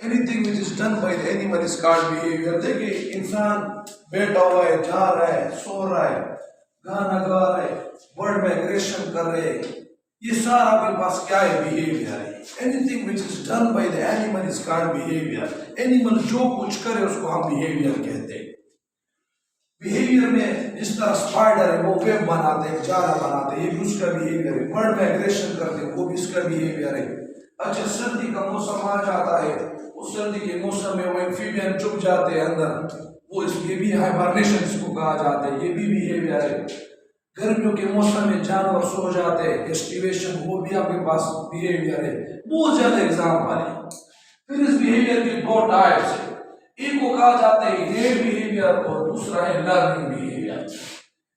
Anything which is done by the animal is called behaviour. देखिए इंसान बैठा हुआ है, जा रहा है, सो रहा है, गाना गा रहा है, वर्ड माइग्रेशन कर रहे हैं, ये सारा आपके पास क्या है? बिहेवियर है। Anything which is done by the animal is called behaviour. Animal जो कुछ करे उसको हम बिहेवियर कहते हैं। बिहेवियर में जिस तरह स्पाइडर है वो वेब बनाते हैं, जाला बनाते हैं, ये भी उसका बिहेवियर है। बर्ड माइग्रेशन करते हैं, वो भी इसका बिहेवियर है। अच्छा, सर्दी का मौसम आ जाता है, उस सर्दी के मौसम में वो एम्फीबियन चुप जाते हैं अंदर, वो ये भी हाइबरनेशन इसको कहा जाता है, ये भी बिहेवियर है। गर्मियों के मौसम में जानवर सो जाते हैं, एस्टिवेशन, वो भी आपके पास बिहेवियर है। बहुत ज्यादा एग्जाम्पल है। फिर इस बिहेवियर की दो टाइप्स है, एक को कहा जाता है इनेट बिहेवियर और दूसरा है लर्निंग बिहेवियर।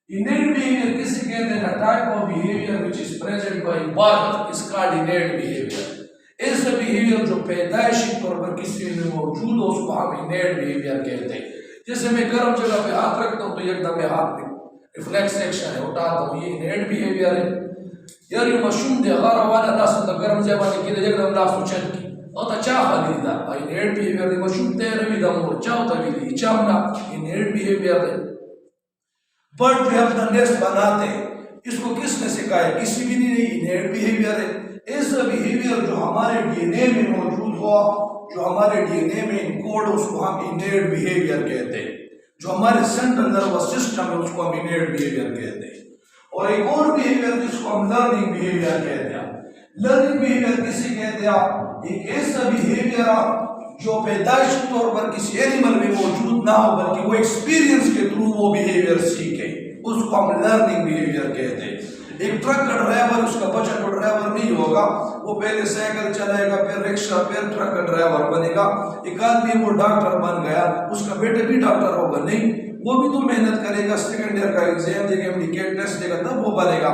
इनेट बिहेवियर किसे कहते हैं? Type of behaviour which is present by birth is called इनेट behaviour. ऐसा बिहेवियर जो पैदाइशी तौर पर किसी में मौजूद हो उसको हम इनेट बिहेवियर कहते हैं। जैसे मैं गर्म जगह पे हाथ रखता हूँ तो एकदम मैं हाथ में रिफ्लेक्स एक्शन है, उठाता हूँ, ये इनेट बिहेवियर है। यार ये मशरूम दे अगर वाला नास तो गर्म जगह में किधर एकदम नास उछल की और अच्छा खरीदा इनेट बिहेवियर है। मशरूम तेरे भी दम और चाहो तभी चाहना इनेट बिहेवियर है। बर्ड जो अपना नेस्ट बनाते हैं, इसको किसने सिखाया? किसी भी नहीं, इनेट बिहेवियर है। ऐसा बिहेवियर जो हमारे डीएनए में मौजूद हो, जो हमारे डीएनए में इनकोड हो, उसको हम इनेट बिहेवियर कहते हैं। जो हमारे सेंट्रल नर्वस सिस्टम है उसको हम इनेट बिहेवियर कहते हैं। और एक और बिहेवियर जिसको हम लर्निंग बिहेवियर कहते हैं। लर्निंग बिहेवियर किसे कहते हैं? एक ऐसा बिहेवियर जो पैदाइशी तौर पर किसी एनिमल में मौजूद ना हो, बल्कि वो एक्सपीरियंस के थ्रू वो बिहेवियर सीखे, उसको हम लर्निंग बिहेवियर कहते हैं। एक ट्रक का ड्राइवर, उसका बच्चा तो ड्राइवर नहीं होगा, वो पहले साइकिल चलाएगा, फिर रिक्शा, फिर ट्रक का ड्राइवर बनेगा। एक आदमी वो डॉक्टर बन गया, उसका बेटा भी डॉक्टर होगा नहीं, वो भी तो मेहनत करेगा, सेकेंड ईयर का एग्जाम देगा, मेडिकल टेस्ट देगा, तब वो बनेगा।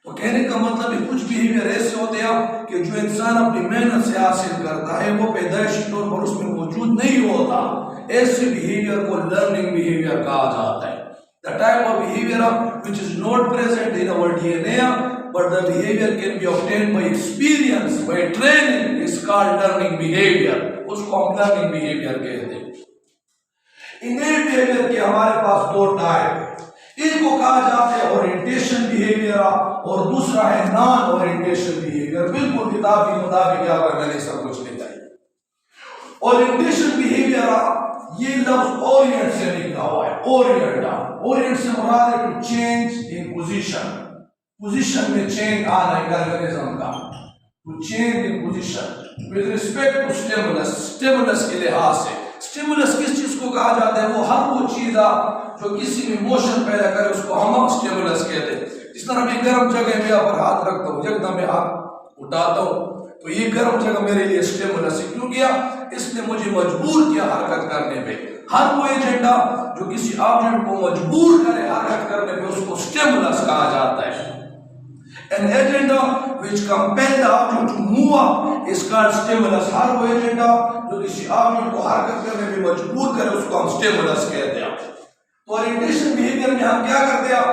तो कहने का मतलब है कुछ बिहेवियर ऐसे होते हैं कि जो इंसान अपनी मेहनत से हासिल करता है वो पैदाइशी तौर पर उसमें मौजूद नहीं होता। ऐसे बिहेवियर को लर्निंग बिहेवियर कहा जाता है। The type of behavior which is not present in our DNA, but the behavior can be obtained by experience, by training, is called learning behavior. उसको हम learning behavior कहते हैं। Innate behavior के हमारे पास दो टाइप है, एक को कहा जाता है ओरिएंटेशन बिहेवियर और दूसरा है नॉन ओरिएंटेशन बिहेवियर। बिल्कुल किताब के मुताबिक यहाँ पर मैंने सब कुछ लिखा है। ओरिएंटेशन बिहेवियर, ये लफ्ज ओरिएंट से निकला हुआ है। ओरिएंट से मुराद है to change in position, position में चेंज आना है ऑर्गेनिज्म का, to change in position with respect to stimulus, stimulus के लिहाज से। स्टिमुलस किस चीज को कहा जाता है? वो हर वो चीज जो किसी में मोशन पैदा करे उसको हम स्टिमुलस कहते हैं। जिस तरह मैं गर्म जगह में यहाँ पर हाथ रखता हूँ, एकदम मैं हाथ उठाता हूँ तो ये गर्म जगह मेरे लिए स्टिमुलस है। क्यों किया? इसने मुझे मजबूर किया हरकत करने पे। हर वो एजेंडा जो किसी ऑब्जेक्ट को मजबूर करे हरकत करने पे उसको स्टिमुलस कहा जाता है। An agenda which compel the object to move up is called stimulus. हर वो एजेंडा जो किसी ऑब्जेक्ट को हरकत करने पे मजबूर करे उसको हम स्टिमुलस कहते हैं। तो ओरिएंटेशन बिहेवियर में हम क्या करते हैं?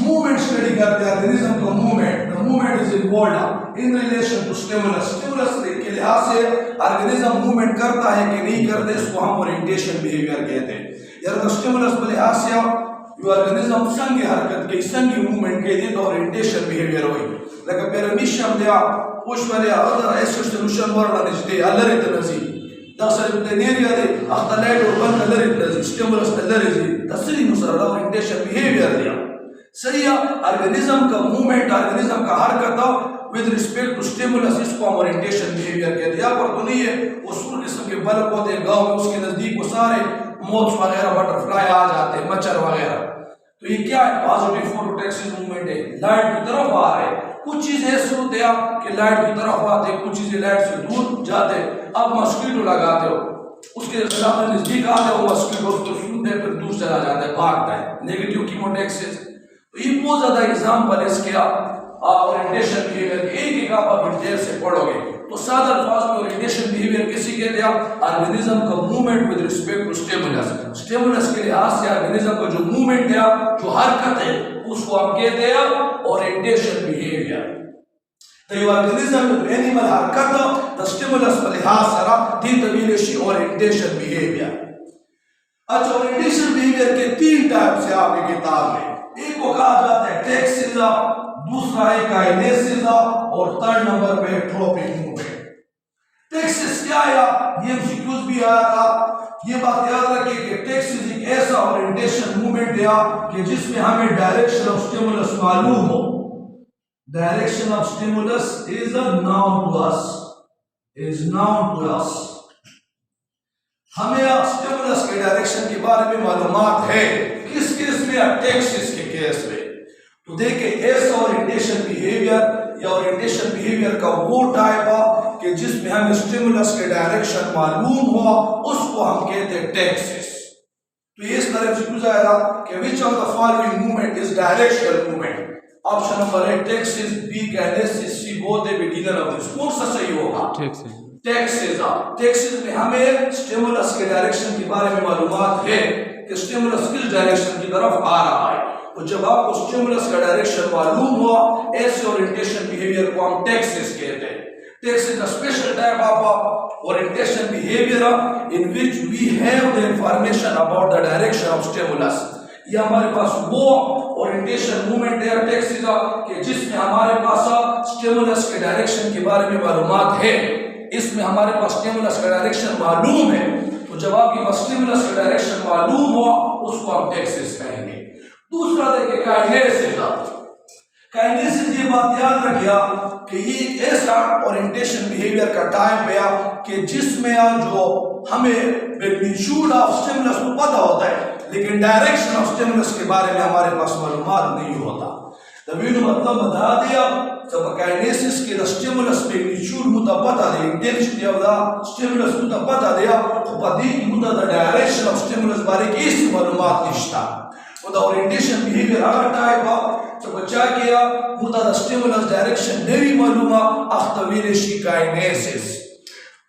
मूवमेंट स्टडी करते हैं, ऑर्गेनिज्म का movement. The movement is involved in relation to stimulus. Stimulus के लिहाज से ऑर्गेनिज्म मूवमेंट करता है कि नहीं करते, इसको हम ओरिएंटेशन बिहेवियर कहते हैं। यार स्टिमुलस के लिहाज से जो ऑर्गेनिज्म संग हरकत के संग मूवमेंट के लिए तो ओरिएंटेशन बिहेवियर होई। लेकिन पेरमिशम दे पुष्पले अदर एसोसिएशन वर्ड नजदे अलरित नजी दसर इंजीनियर दे अखतलाइट और बन अलरित नजी स्टिमुलस अलरिजी तसरी नुसर ओरिएंटेशन बिहेवियर दिया। सही है, ऑर्गेनिज्म का मूवमेंट, ऑर्गेनिज्म का हरकत विद रिस्पेक्ट टू स्टिमुलस, इसको हम ओरिएंटेशन बिहेवियर कहते हैं। पर तो नहीं है वो सूर किस्म के बल्ब होते हैं गांव में, उसके नजदीक वो सारे मोथ्स वगैरह, बटरफ्लाई आ जाते हैं, मच्छर वगैरह। तो ये क्या है? पॉजिटिव फोटोटैक्सिस मूवमेंट है, लाइट की तरफ आ रहे हैं। कुछ चीजें ऐसे होते हैं कि लाइट की तरफ आते हैं, कुछ चीजें लाइट से दूर जाते हैं। अब मस्कीटो लगाते हो, उसके नजदीक आते हो, मस्कीटो उसको सूंघते हैं, फिर दूर चला जाता है, भागता है, नेगेटिव कीमोटैक्सिस। तो ये बहुत ज्यादा एग्जाम्पल है इसके। ओरिएंटेशन बिहेवियर एक आप डिटेल से पढ़ोगे तो सादा अल्फाज में ओरिएंटेशन बिहेवियर किसी कहते हैं? ऑर्गेनिज्म का movement with respect to stimulus. Stimulus के लिहाज से ऑर्गेनिज्म का जो मूवमेंट है, जो हरकत है, उसको हम कहते हैं ओरिएंटेशन बिहेवियर। तो ये ऑर्गेनिज्म एनिमल हरकत द स्टिमुलस के लिहाज से दी तवील ओरिएंटेशन बिहेवियर। अच्छा, ओरिएंटेशन बिहेवियर के 3 टाइप से आपकी किताब में, एक को कहा जाता है टेक्सिज्म, दूसरा है काइनेसिज्म और थर्ड नंबर पे ट्रोपिक मूवमेंट। टेक्सिस क्या है, ये एमसीक्यूज भी आया था, ये बात याद रखिए कि टेक्सिस एक ऐसा ओरिएंटेशन मूवमेंट है कि जिसमें हमें डायरेक्शन ऑफ स्टिमुलस मालूम हो। Direction of stimulus is a known to us, is known to us. हमें स्टिमुलस के डायरेक्शन के बारे में मालूमात है, किस केस में, टेक्सिस के केस में। तो देखिए, ऐसा ओरिएंटेशन बिहेवियर या ओरिएंटेशन बिहेवियर का वो टाइप है कि जिसमें हमें स्टिमुलस के डायरेक्शन मालूम हुआ, उसको हम कहते हैं टेक्सिस। तो ये इस तरह से पूछा आएगा कि which of the following movement is directional movement. Option number A taxis, B kinesis, C both a beginner of this. कौन सा सही होगा? टेक्सिस। टेक्सिस में हमें स्टिमुलस के डायरेक्शन के बारे में मालूमात है कि स्टिमुलस किस डायरेक्शन की तरफ आ रहा है। तो जब आपको स्टिमुलस का डायरेक्शन मालूम हुआ, ऐसे ओरिएंटेशन बिहेवियर को हम टेक्सिस कहते हैं। Texas a special type of orientation behavior in which we have the information about the direction of stimulus। ये हमारे पास वो ओरिएंटेशन मूवमेंट है टेक्सिस कि जिसमें हमारे पास स्टिमुलस के डायरेक्शन के बारे में मालूमात है। इसमें हमारे पास स्टिमुलस का डायरेक्शन मालूम है। तो जब आपके पास स्टिमुलस का डायरेक्शन मालूम हुआ, उसको हम टेक्सिस कहेंगे। दूसरा देखिए काइनेसिस। काइनेसिस, ये बात याद रखिए कि ये एक ऐसा ओरिएंटेशन बिहेवियर का टाइप है कि जिसमें जो हमें मैग्नीट्यूड ऑफ स्टिमुलस को पता होता है, लेकिन डायरेक्शन ऑफ स्टिमुलस के बारे में हमारे पास मालूमात नहीं होता। तभी मतलब बता दिया जब काइनेसिस के स्टिमुलस मैग्नीट्यूड मुद्दा पता दे, इंटेंसिटी ऑफ द स्टिमुलस मुद्दा पता दिया, तो पता की मुद्दा द डायरेक्शन ऑफ स्टिमुलस बारे की इस मालूमात निश्ता। तो द ओरिएंटेशन बिहेवियर अगर टाइप तो बच्चा किया मुद्दा द स्टिमुलस डायरेक्शन नहीं मालूमा, अख्तवीरेशी काइनेसिस।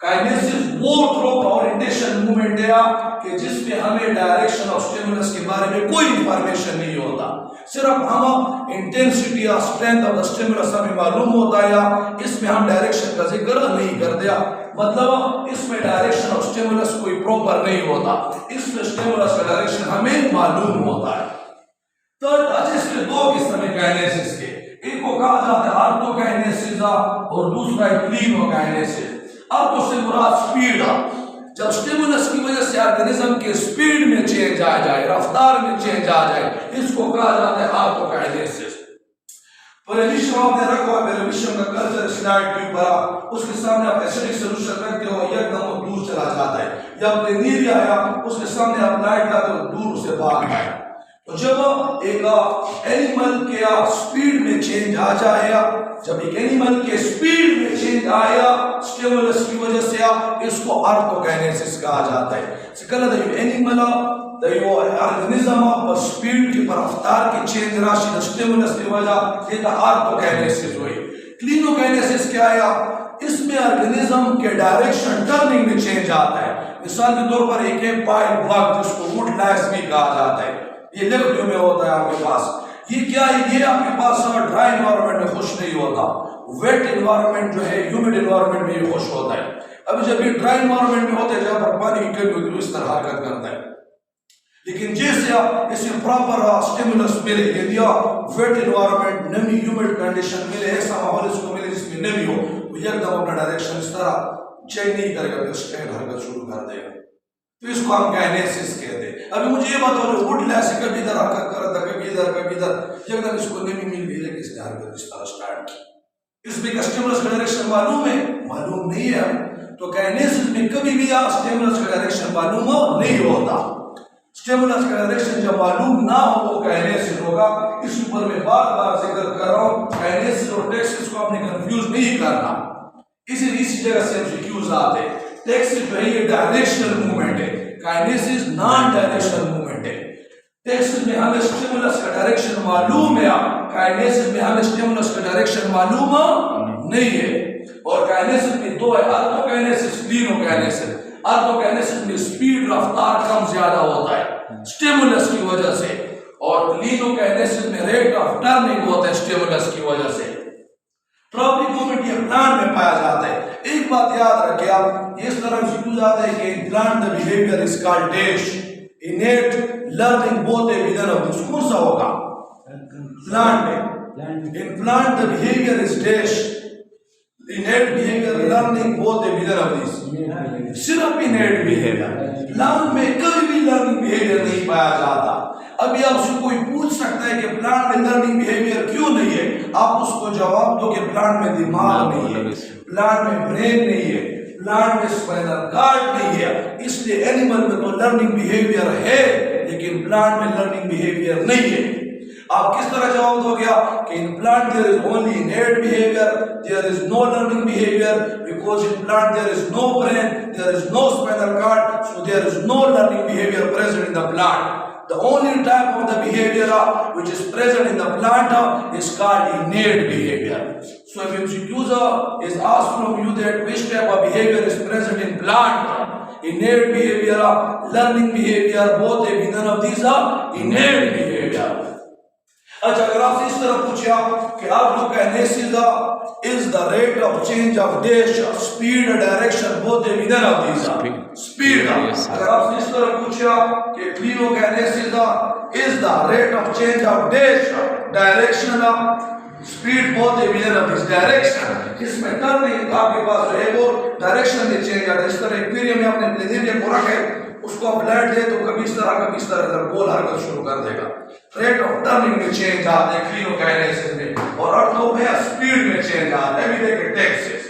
काइनेसिस वो ट्रोप ओरिएंटेशन मूवमेंट है कि जिसमें हमें डायरेक्शन ऑफ स्टिमुलस के बारे में कोई इंफॉर्मेशन नहीं होता, सिर्फ हम इंटेंसिटी और स्ट्रेंथ ऑफ द स्टिमुलस हमें मालूम होता है। इसमें हम डायरेक्शन का जिक्र नहीं कर दिया, मतलब इसमें डायरेक्शन ऑफ स्टिमुलस कोई प्रॉपर नहीं होता, इसमें स्टिमुलस का डायरेक्शन हमें मालूम होता है। तो इसके 2 किस्म है काइनेसिस के, एक को कहा जाता है ऑर्थोकाइनेसिस और दूसरा है क्लिनोकाइनेसिस। ऑर्थो से मुराद स्पीड, जब स्टिमुलस की वजह से ऑर्गेनिज्म के स्पीड में चेंज आ जाए, रफ्तार में चेंज आ जाए, इसको कहा जाता है ऑर्थोकाइनेसिस। पूरे विश्व आपने रखा, मेरे विश्व का कल्चर स्लाइड के ऊपर, उसके सामने आप एसिडिक सॉल्यूशन रखते हो, एकदम वो दूर चला जाता है, या आपने नीर आया उसके सामने आप लाइट डालते हो, दूर से भाग जाए। तो जब एक एनिमल के स्पीड में चेंज आ जाए, जब एक एनिमल के स्पीड में चेंज आया स्टिमुलस की वजह से, इसको ऑर्थोकाइनेसिस कहा जाता है। सकल द एनिमल द ऑर्गेनिज्म पर स्पीड की रफ्तार की चेंज राशि द स्टिमुलस की वजह ये ऑर्थोकाइनेसिस हुई। क्लिनोकाइनेसिस क्या है? इसमें ऑर्गेनिज्म के डायरेक्शन टर्निंग में चेंज आता है। मिसाल के तौर पर एक पाइल ब्लॉक जिसको वुड लाइस भी कहा जाता है, ये लकड़ियों में होता है आपके पास। ये क्या है? ये आपके पास ड्राई एनवायरनमेंट में खुश नहीं होता, वेट एनवायरनमेंट जो है ह्यूमिड एनवायरनमेंट में ये खुश होता है। अभी जब ये ड्राई एनवायरनमेंट में होता है जहां पर पानी की कमी होती है, इस तरह हरकत करता है। लेकिन जैसे आप इसे प्रॉपर स्टिमुलस मिले, यदि वेट एनवायरनमेंट, नमी, ह्यूमिड कंडीशन मिले, ऐसा माहौल इसको मिले जिसमें नमी हो, तो एकदम अपना डायरेक्शन इस तरह चेंज नहीं करेगा, स्ट्रेट हरकत शुरू कर देगा। तो इसको हम काइनेसिस कहते हैं। अभी मुझे ये बताओ, जो वुड लाइस कभी इधर हरकत कर रहा था, कभी इधर कभी इधर, एकदम इसको नमी मिल गई, लेकिन इसने हरकत इस तरह स्टार्ट की। इसमें स्टिमुलस का डायरेक्शन मालूम है? मालूम नहीं है। तो काइनेसिस में कभी भी स्टिमुलस का डायरेक्शन मालूम नहीं होता। स्टिमुलस का डायरेक्शन जब मालूम ना हो वो काइनेसिस होगा। इस ऊपर मैं बार बार जिक्र कर रहा हूं, काइनेसिस और टेक्सिस को आपने कंफ्यूज नहीं करना। इसी जगह से एमसीक्यूज आते हैं। टेक्सिस जो है ये डायरेक्शनल मूवमेंट है, काइनेसिस नॉन डायरेक्शनल मूवमेंट है। टेक्सिस में हमें स्टिमुलस का डायरेक्शन मालूम है, काइनेसिस में हमें स्टिमुलस का डायरेक्शन मालूम नहीं है। और काइनेसिस में 2 है, ऑर्थोकाइनेसिस, क्लिनोकाइनेसिस। ऑर्थोकाइनेसिस में स्पीड, रफ्तार कम ज्यादा होता है स्टिमुलस की वजह से, और क्लिनोकाइनेसिस में रेट ऑफ टर्निंग होता है स्टिमुलस की वजह से। ट्रॉपिक मूवमेंट ये प्लांट में पाया जाता है। एक बात याद रखिए आप, इस तरह से क्यों जाता है कि in plant the behaviour is called dash इनेट learning both A within of this. कौन सा होगा प्लांट में? In plant the behaviour is dash इनेट behaviour learning both A within of this. सिर्फ इनेट बिहेवियर, प्लांट में कभी भी लर्निंग बिहेवियर नहीं पाया जाता। अभी आपसे कोई पूछ सकता है कि प्लांट में लर्निंग बिहेवियर क्यों नहीं है, आप उसको जवाब दो कि प्लांट में दिमाग नहीं है, प्लांट में ब्रेन नहीं है, प्लांट में स्पाइनल कॉर्ड नहीं है, इसलिए एनिमल में तो लर्निंग बिहेवियर है लेकिन प्लांट में लर्निंग बिहेवियर नहीं है। आप किस तरह जवाब दोगे कि in plant there is only innate behaviour, there is no learning behaviour because in plant there is no brain, there is no spinal cord, so there is no learning behaviour present in the plant. The only type of the behavior which is present in the plant is called innate behavior. So if MCQs is asked from you that which type of behavior is present in plant, innate behavior, learning behavior, both a none of these are innate behavior. अच्छा, अगर आपसे इस तरह पूछा कि आप लोग का analysis is the rate of change of dash, speed, direction, both a none of these are speed. अगर आपसे इस तरह पूछा कि PO का analysis is the rate of change of dash, direction, speed, both a none of these direction, इसमें turning आपके पास जो है वो डायरेक्शन में चेंज आता है। इस तरह एक्वेरियम में आपने प्लेनेरियम को रखे, उसको आप लाइट दे तो कभी इस तरह गोल हरकत शुरू कर देगा। रेट ऑफ टर्निंग में चेंज आता है क्लियोकाइनेसिस में, और अर्थों में स्पीड में चेंज आता है। अभी देखिए टैक्सिस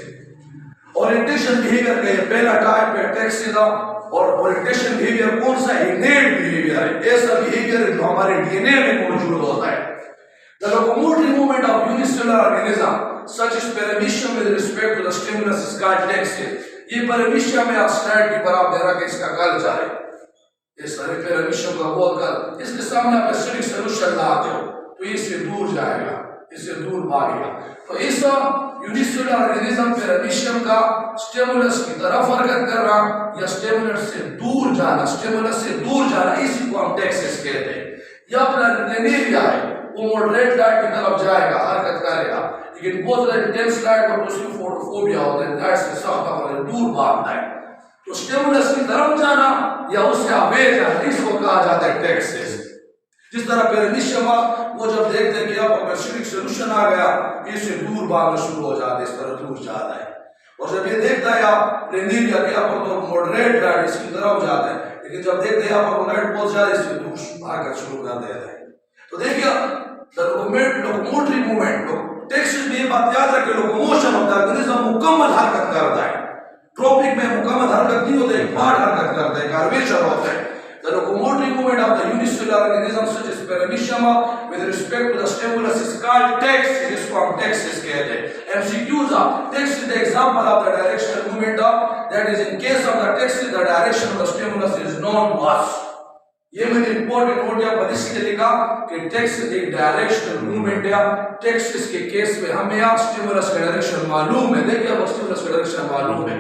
ओरिएंटेशन बिहेवियर का ये पहला टाइप है टैक्सिस। और ओरिएंटेशन बिहेवियर कौन सा है? इनेट बिहेवियर है, ऐसा बिहेवियर जो हमारे डीएनए में मौजूद होता है। The locomotory movement of unicellular organism such as paramecium with respect to the stimulus is called taxis. ये paramecium में आप स्लाइड की पर आप दे रहा कि इसका कल्चर है, इस तरह paramecium का बोल कर इसके सामने आप एसिडिक सॉल्यूशन लाते हो तो इससे दूर जाएगा, इससे दूर भागेगा। तो इस यूनिसेलुलर ऑर्गेनिज्म paramecium का स्टिमुलस की तरफ हरकत कर रहा या स्टिमुलस से दूर जाना, इसी को हम टैक्सिस कहते हैं। या प्लेनेरिया है, वो मॉडरेट लाइट की तरफ जाएगा, हरकत करेगा, लेकिन बहुत ज्यादा इंटेंस लाइट और उसकी फोटोफोबिया होता है, लाइट से सख्त होता है, दूर भागता है। तो स्टिमुलस की तरफ जाना या उससे अवे जाना, इसको कहा जाता है टैक्सिस। जिस तरह पेरामिशियम वो जब देखते हैं कि अब एसिडिक सॉल्यूशन आ गया, इससे दूर भागना शुरू हो जाता है, इस तरह दूर जाता है। और जब ये देखता है आप प्लेनेरिया के यहाँ पर तो मॉडरेट लाइट इसकी तरफ जाता है, लेकिन जब देखते हैं यहाँ पर लाइट बहुत ज्यादा इससे दूर भागना शुरू कर देता है। तो देखिए लोकोमोटरी मूवमेंट, टैक्सिस में ये बात याद रखें, लोकोमोशन होता है, ऑर्गेनिज्म मुकम्मल हरकत करता है। ट्रॉपिक में मुकम्मल हरकत नहीं होती, पार्ट हरकत करता है, कर्वेचर होता है। The locomotory movement of the unicellular organisms such as paramecium with respect to the stimulus is called taxis. इसको हम taxis कहते हैं। MCQs taxis is the example of the directional movement that is in case of the taxis the direction of the stimulus is known to us. ये मैंने important note या पर इसलिए लिखा कि टैक्सिस एक डायरेक्शनल मूवमेंट है। टैक्सिस के केस में हमें यहाँ स्टिमुलस का डायरेक्शन मालूम है, देखिए अब स्टिमुलस का डायरेक्शन मालूम है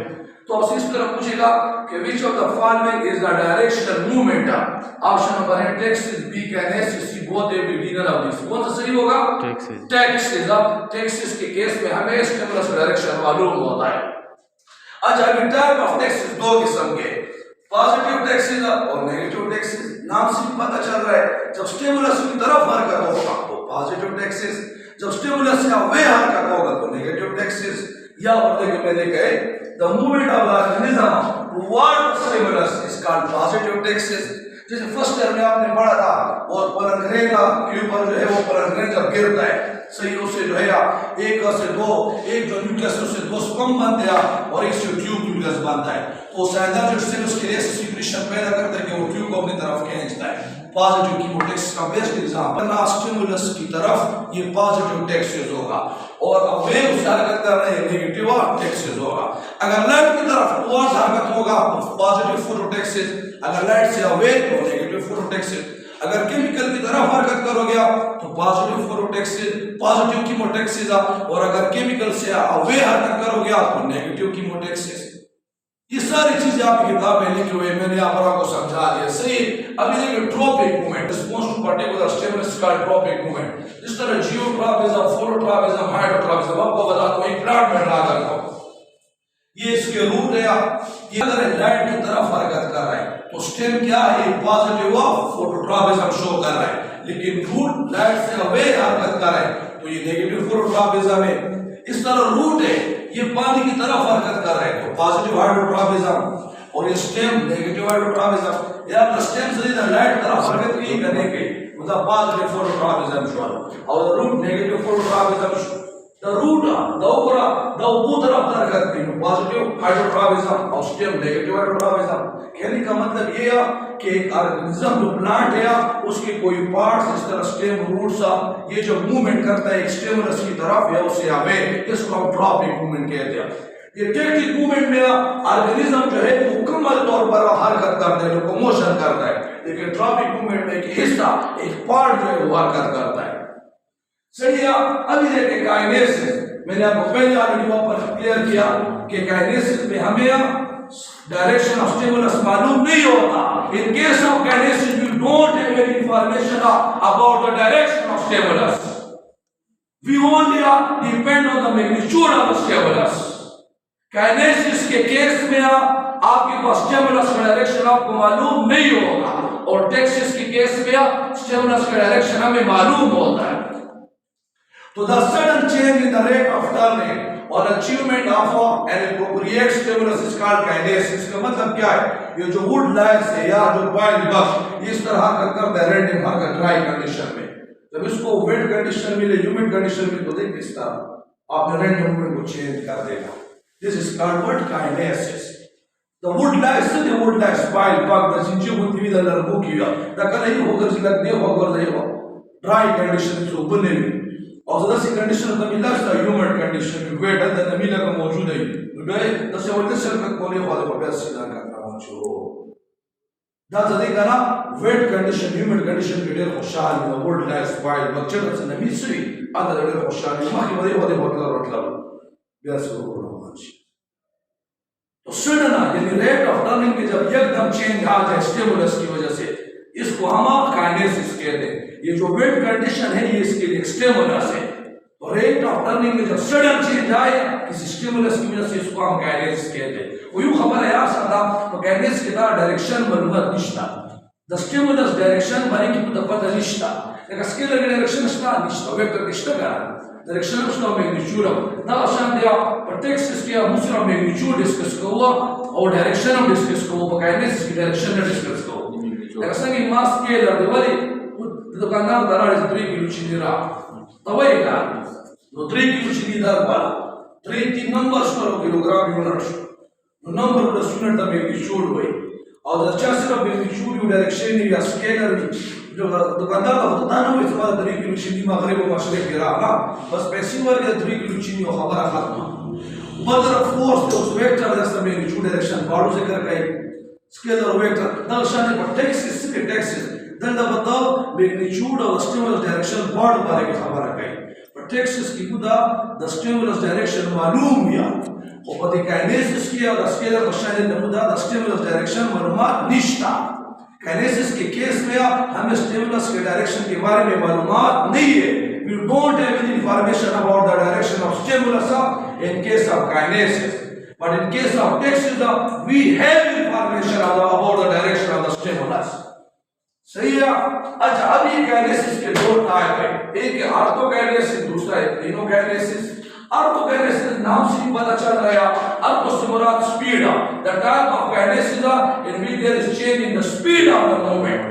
तो अब इस तरह पूछेगा कि which of the following is the directional movement। Option number है taxis, B kinesis, C both A B none of this. कौन सा सही होगा? टैक्सिस। अब टैक्सिस के केस में हमें स्टिमुलस का डायरेक्शन मालूम होता है। अच्छा, अभी टाइप ऑफ टैक्सिस दो किस्म के, पॉजिटिव टैक्सिस और नेगेटिव टैक्सिस। नाम से पता चल रहा है जब स्टिमुलस की तरफ हरकत होगा तो पॉजिटिव टैक्सिस, जब स्टिमुलस का वे हरकत होगा तो नेगेटिव टैक्सिस। या देखिए मैंने कहे the movement of the organism toward stimulus is called positive taxis. जैसे फर्स्ट ईयर में आपने पढ़ा था और परंग्रेन के ऊपर जो है वो परंग्रेन जब गिरता है सही उसे जो है एक से दो, एक जो न्यूक्लियस उससे दो स्पर्म बनते हैं और एक से ट्यूब न्यूक्लियस बनता है। तो साइनर जो सेल उसके लिए सिक्रेशन पैदा करता है कि वो ट्यूब को अपनी तरफ खींचता है। पॉजिटिव कीमोटैक्सिस का बेस्ट एग्जांपल ना स्टिमुलस की तरफ ये पॉजिटिव टैक्सिस होगा और अवे उससे हरकत कर रहे हैं नेगेटिव टैक्सिस होगा। अगर लाइट की तरफ टुवर्ड्स हरकत होगा तो पॉजिटिव फोटोटैक्सिस, अगर लाइट से अवे तो नेगेटिव फोटोटैक्सिस। अगर केमिकल की तरफ हरकत करोगे आप तो पॉजिटिव फोटोटैक्सिस, पॉजिटिव कीमोटैक्सिस, और अगर केमिकल से अवे हरकत करोगे आप तो नेगेटिव कीमोटैक्सिस। ये सारी चीजें आपकी किताब में लिखी हुई है, मैंने यहाँ पर आपको समझा दिया। सही। अभी देखिए tropic movement, response to particular stimulus called tropic movement. जिस तरह जियोट्रॉपिज्म, फोटोट्रॉपिज्म, हाइड्रोट्रॉपिज्म, आपको बताता हूँ एक प्लांट में लगा करता हूँ। ये इसके रूट है, ये अगर लाइट की तरफ हरकत कर रहा है तो स्टेम क्या है, पॉजिटिव ऑफ फोटोट्रॉपिज्म शो कर रहा है, लेकिन रूट लाइट से अवे हरकत कर रहा है तो ये नेगेटिव फोटोट्रॉपिज्म है। इस तरह रूट है, ये पानी की तरफ हरकत कर रहे हैं तो पॉजिटिव हाइड्रोट्रॉपिज्म, और ये स्टेम नेगेटिव हाइड्रोट्रॉपिज्म। यार स्टेम से लाइट तरफ हरकत की करने के मतलब पॉजिटिव फोटोट्रॉपिज्म शो और root negative phototropism show. The root the ऊपरा द ऊपर तरफ हरकत की पॉजिटिव हाइड्रोट्रॉपिज्म और स्टेम नेगेटिव हाइड्रोट्रॉपिज्म। कहने का मतलब ये है कि एक ऑर्गेनिज्म जो प्लांट है उसके कोई पार्ट्स इस तरह स्टेम, रूट्स ये जो मूवमेंट करता है एक स्टिमुलस की तरफ या उससे अवे, इसको हम ट्रॉपिक मूवमेंट कहते हैं। ये टेक्टिक मूवमेंट में ऑर्गेनिज्म जो है मुकम्मल तौर पर हरकत करता है, लोकोमोशन करता है, लेकिन ट्रॉपिक मूवमेंट में एक हिस्सा, एक पार्ट जो है वो हरकत करता है। सही है। अभी देखिए काइनेसिस, मैंने आपको पहले ऑलरेडी वहां पर क्लियर किया कि काइनेसिस में हमें डायरेक्शन ऑफ स्टिमुलस मालूम नहीं होता। In case of kinesis we don't have any information about the direction of stimulus, we only depend on the magnitude of the stimulus. Kinesis के केस में आपके पास स्टिमुलस का डायरेक्शन आपको मालूम नहीं होगा, और टेक्सिस के केस में स्टिमुलस का डायरेक्शन हमें मालूम होता है। तो the sudden change in the rate of turning or achievement of an appropriate stimulus is called kinesis। का मतलब क्या है, ये जो वुड लाइस है या जो बॉइल्ड बग इस तरह हरकत करता है रैंडम हरकत ड्राई कंडीशन में, जब इसको वेट कंडीशन मिले, ह्यूमिड कंडीशन में, तो देखिए इस तरह आपने रैंडम मूवमेंट को चेंज कर देगा। This is called what, kinesis। The wood lice, the wood lice bile bug, the gingival individual larbukia, the कलई होकर जिलक दे होकर जाएगा ड्राई कंडीशन से ऊपर नहीं, और जैसे कंडीशन तो मिला है ह्यूमन कंडीशन में वेट है तो मिला का मौजूद है गए तो से वोल्टेज सेल का कोने वाले को बेस सीधा करना हो दा जदी करा वेट कंडीशन ह्यूमन कंडीशन के डेर खुशहाल है वर्ल्ड लाइफ वाइल्ड बच्चे से नमी सुई अदर डेर खुशहाल है माखी बड़े बड़े होटल रोटल बेस को होना तो सडन यानी रेट ऑफ टर्निंग में जब एकदम चेंज आ जाए स्टिमुलस की वजह से, इसको हम काइनेसिस कहते हैं। ये जो वेट कंडीशन है ये इसके लिए स्टिमुलस है, तो रेट ऑफ टर्निंग में जब सडन चेंज आए किसी स्टिमुलस की वजह से इसको हम काइनेसिस कहते हैं। वो यूं खबर है यार सादा तो काइनेसिस के दा डायरेक्शन मालूमात निश्ता, द स्टिमुलस डायरेक्शन माने की तो पता निश्ता, लेकिन स्केलर डायरेक्शन निश्ता वेक्टर निश्ता का डायरेक्शन उसका मैग्नीट्यूड ना आसान दिया पर टेक्स्ट इसके दूसरा मैग्नीट्यूड डिस्कस हुआ और डायरेक्शन हम डिस्कस को काइनेसिस की डायरेक्शन डिस्कस को लेकिन कि मास स्केलर दे वाली दुकानदार दराज 3 किलो चीनी रहा तवई का तो 3 किलो चीनी दर वाला 3 नंबर्स पर kilogram unit number plus unit the magnitude हुई और the charge of magnitude direction या स्केलर जो दुकानदार का होता ना इस बार 3 किलो चीनी मगरिब और मशरिक गिरा ना बस पैसे वर्ग 3 किलो चीनी और खबर खत्म मदर फोर्स तो वेक्टर जैसा मैग्नीट्यूड डायरेक्शन बाड़ू से कर गए स्केलर वेक्टर दर्शन पर टेक्सिस के टेक्सिस दंड बताओ मैग्नीट्यूड और स्टिमुलस डायरेक्शन बाड़ बारे की खबर गई पर टेक्सिस की खुदा द स्टिमुलस डायरेक्शन मालूम या और पति काइनेसिस की और स्केलर मशाइन नमुदा द स्टिमुलस डायरेक्शन मालूमात निश्ता। काइनेसिस के केस में हमें स्टिमुलस के डायरेक्शन के बारे में मालूमात नहीं है, we don't have any information about the direction of stimulus in case of kinesis, but in case of textus we have information about the direction of the stimulus। सही है। अच्छा अभी काइनेसिस के दो टाइप है, एक है ऑर्थोकाइनेसिस, दूसरा है क्लिनोकाइनेसिस। ऑर्थोकाइनेसिस नाम से ही पता चल रहा है, ऑर्थो से मुराद speed, the type of kinesis in which there is change in the speed of the movement.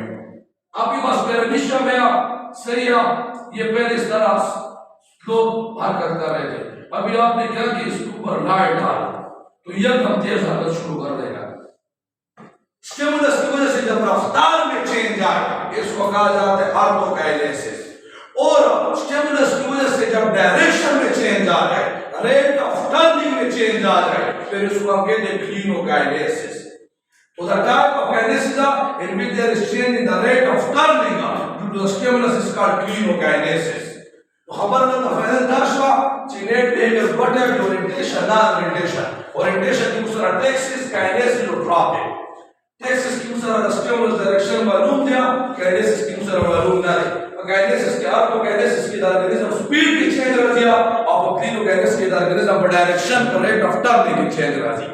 आपके पास पहले दिशा में सही है, ये पहले इस तरह स्लो हरकत कर रहे थे, अभी आपने क्या कि इसके ऊपर लाइट डाला तो एकदम तेज हरकत शुरू कर देगा। स्टिमुलस की वजह से जब रफ्तार में चेंज आए इसको कहा जाता है ऑर्थोकाइनेसिस, और स्टिमुलस की वजह से जब डायरेक्शन में चेंज आ जाए, रेट ऑफ टर्निंग में चेंज आ जाए, फिर इसको हम कहते हैं क्लिनोकाइनेसिस। तो the type of kinesis in which there is change in the rate of turning due to the stimulus is called clinokinesis। तो खबर ना तो फाइनल दाशवा चीनेट बिहेवियर व्हाट है ओरिएंटेशन ना ओरिएंटेशन ओरिएंटेशन की उसरा टेक्सिस काइनेसिस और ड्रॉप है टेक्सिस की उसरा स्टिमुलस डायरेक्शन मालूम दिया काइनेसिस की उसरा मालूम ना है काइनेसिस के आपको काइनेसिस की ऑर्गेनिज्म स्पीड की चेंज हो दिया और क्लिनोकाइनेसिस की ऑर्गेनिज्म डायरेक्शन पर रेट ऑफ टर्न की चेंज राजी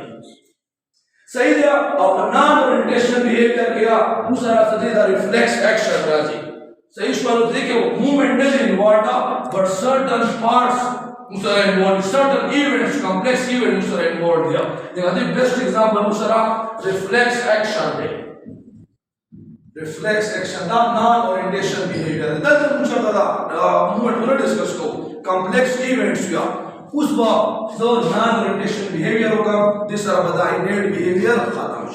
सही दिया और नॉन ओरिएंटेशन बिहेवियर किया दूसरा सजीदा रिफ्लेक्स एक्शन राजी सही स्वर देखिए वो मूवमेंट नहीं इन्वॉल्व बट सर्टेन पार्ट्स दूसरा involve certain events complex event दूसरा इन्वॉल्व दिया देखा दी बेस्ट एग्जांपल दूसरा रिफ्लेक्स एक्शन है रिफ्लेक्स एक्शन दा नॉन ओरिएंटेशन बिहेवियर दा दूसरा दा मूवमेंट पूरा डिस्कस को कॉम्प्लेक्स इवेंट्स या उस वक्त जो नॉन ओरिएंटेशन बिहेवियर होगा दूसरा बदा इनेट बिहेवियर खत्म